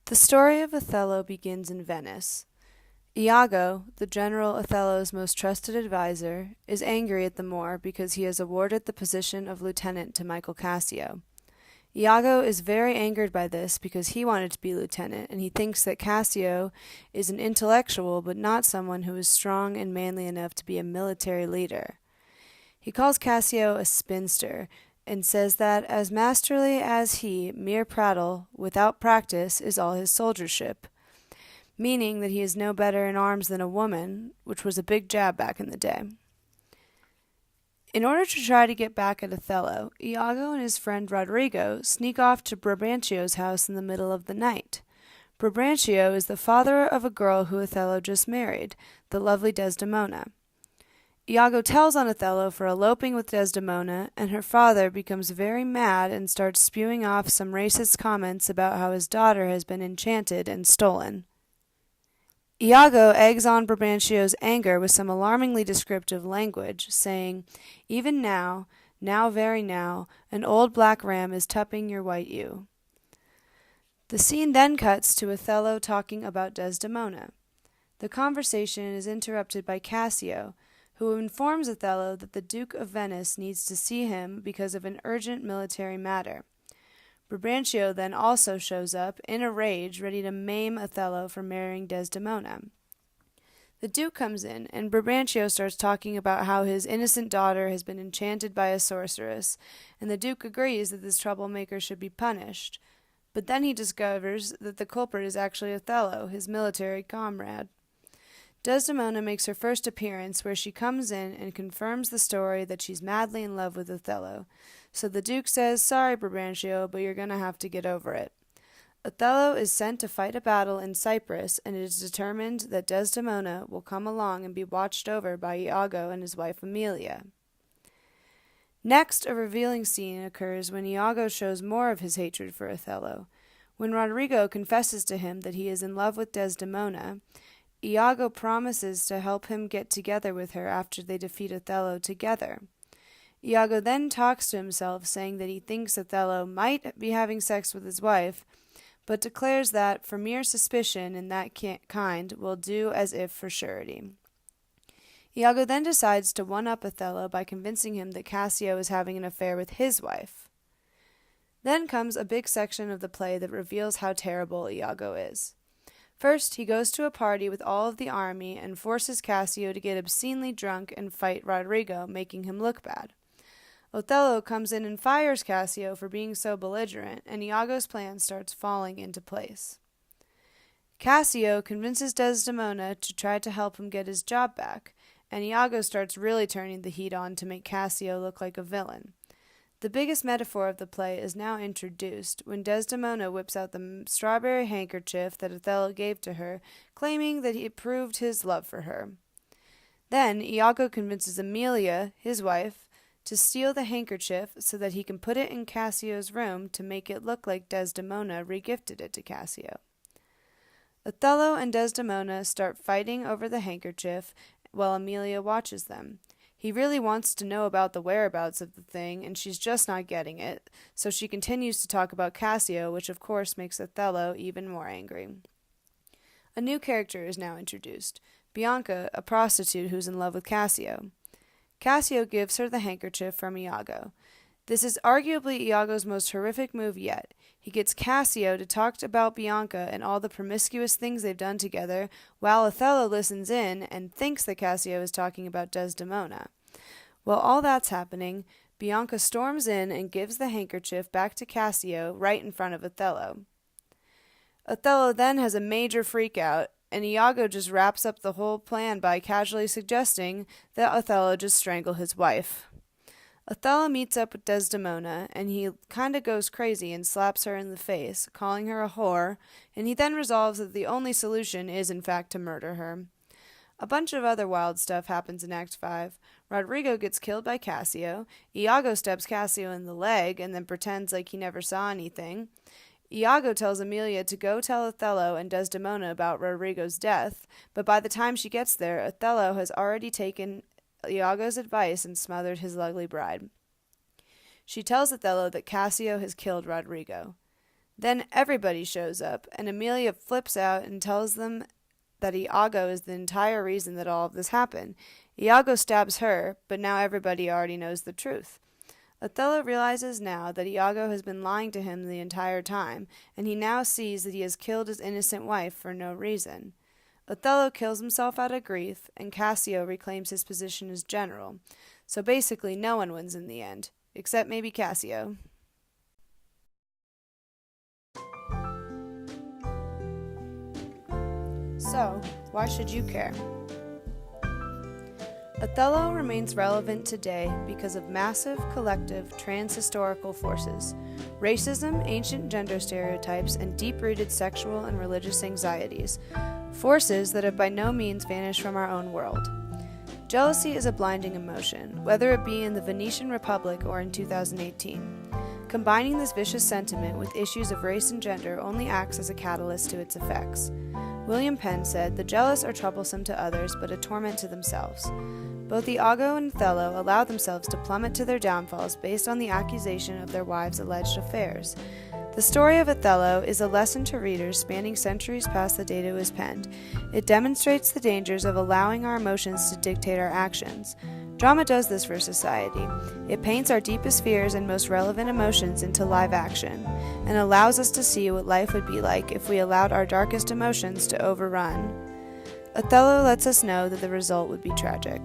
The story of Othello begins in Venice. Iago, the general Othello's most trusted adviser, is angry at the Moor because he has awarded the position of lieutenant to Michael Cassio. Iago is very angered by this because he wanted to be lieutenant, and he thinks that Cassio is an intellectual but not someone who is strong and manly enough to be a military leader. He calls Cassio a spinster, and says that, as masterly as he, mere prattle, without practice, is all his soldiership, meaning that he is no better in arms than a woman, which was a big jab back in the day. In order to try to get back at Othello, Iago and his friend Roderigo sneak off to Brabanccio's house in the middle of the night. Brabancio is the father of a girl who Othello just married, the lovely Desdemona. Iago tells on Othello for eloping with Desdemona, and her father becomes very mad and starts spewing off some racist comments about how his daughter has been enchanted and stolen. Iago eggs on Brabanccio's anger with some alarmingly descriptive language, saying, "Even now, very now, an old black ram is tupping your white ewe." The scene then cuts to Othello talking about Desdemona. The conversation is interrupted by Cassio, who informs Othello that the Duke of Venice needs to see him because of an urgent military matter. Brabantio then also shows up, in a rage, ready to maim Othello for marrying Desdemona. The Duke comes in, and Brabantio starts talking about how his innocent daughter has been enchanted by a sorceress, and the Duke agrees that this troublemaker should be punished. But then he discovers that the culprit is actually Othello, his military comrade. Desdemona makes her first appearance, where she comes in and confirms the story that she's madly in love with Othello. So the Duke says, "Sorry, Brabantio, but you're going to have to get over it." Othello is sent to fight a battle in Cyprus, and it is determined that Desdemona will come along and be watched over by Iago and his wife Amelia. Next, a revealing scene occurs when Iago shows more of his hatred for Othello. When Roderigo confesses to him that he is in love with Desdemona, Iago promises to help him get together with her after they defeat Othello together. Iago then talks to himself, saying that he thinks Othello might be having sex with his wife, but declares that, for mere suspicion in that kind, will do as if for surety. Iago then decides to one-up Othello by convincing him that Cassio is having an affair with his wife. Then comes a big section of the play that reveals how terrible Iago is. First, he goes to a party with all of the army and forces Cassio to get obscenely drunk and fight Roderigo, making him look bad. Othello comes in and fires Cassio for being so belligerent, and Iago's plan starts falling into place. Cassio convinces Desdemona to try to help him get his job back, and Iago starts really turning the heat on to make Cassio look like a villain. The biggest metaphor of the play is now introduced when Desdemona whips out the strawberry handkerchief that Othello gave to her, claiming that it proved his love for her. Then Iago convinces Amelia, his wife, to steal the handkerchief so that he can put it in Cassio's room to make it look like Desdemona regifted it to Cassio. Othello and Desdemona start fighting over the handkerchief while Amelia watches them. He really wants to know about the whereabouts of the thing, and she's just not getting it, so she continues to talk about Cassio, which of course makes Othello even more angry. A new character is now introduced, Bianca, a prostitute who's in love with Cassio. Cassio gives her the handkerchief from Iago. This is arguably Iago's most horrific move yet. He gets Cassio to talk about Bianca and all the promiscuous things they've done together, while Othello listens in and thinks that Cassio is talking about Desdemona. While all that's happening, Bianca storms in and gives the handkerchief back to Cassio right in front of Othello. Othello then has a major freakout, and Iago just wraps up the whole plan by casually suggesting that Othello just strangle his wife. Othello meets up with Desdemona, and he kinda goes crazy and slaps her in the face, calling her a whore, and he then resolves that the only solution is in fact to murder her. A bunch of other wild stuff happens in Act 5. Roderigo gets killed by Cassio, Iago stabs Cassio in the leg and then pretends like he never saw anything. Iago tells Amelia to go tell Othello and Desdemona about Roderigo's death, but by the time she gets there, Othello has already taken Iago's advice and smothered his lovely bride. She tells Othello that Cassio has killed Roderigo. Then everybody shows up, and Amelia flips out and tells them that Iago is the entire reason that all of this happened. Iago stabs her, but now everybody already knows the truth. Othello realizes now that Iago has been lying to him the entire time, and he now sees that he has killed his innocent wife for no reason. Othello kills himself out of grief, and Cassio reclaims his position as general. So basically, no one wins in the end, except maybe Cassio. So, why should you care? Othello remains relevant today because of massive, collective, trans-historical forces: racism, ancient gender stereotypes, and deep-rooted sexual and religious anxieties, forces that have by no means vanished from our own world. Jealousy is a blinding emotion, whether it be in the Venetian Republic or in 2018. Combining this vicious sentiment with issues of race and gender only acts as a catalyst to its effects. William Penn said, "The jealous are troublesome to others, but a torment to themselves." Both Iago and Othello allow themselves to plummet to their downfalls based on the accusation of their wives' alleged affairs. The story of Othello is a lesson to readers spanning centuries past the date it was penned. It demonstrates the dangers of allowing our emotions to dictate our actions. Drama does this for society. It paints our deepest fears and most relevant emotions into live action, and allows us to see what life would be like if we allowed our darkest emotions to overrun. Othello lets us know that the result would be tragic.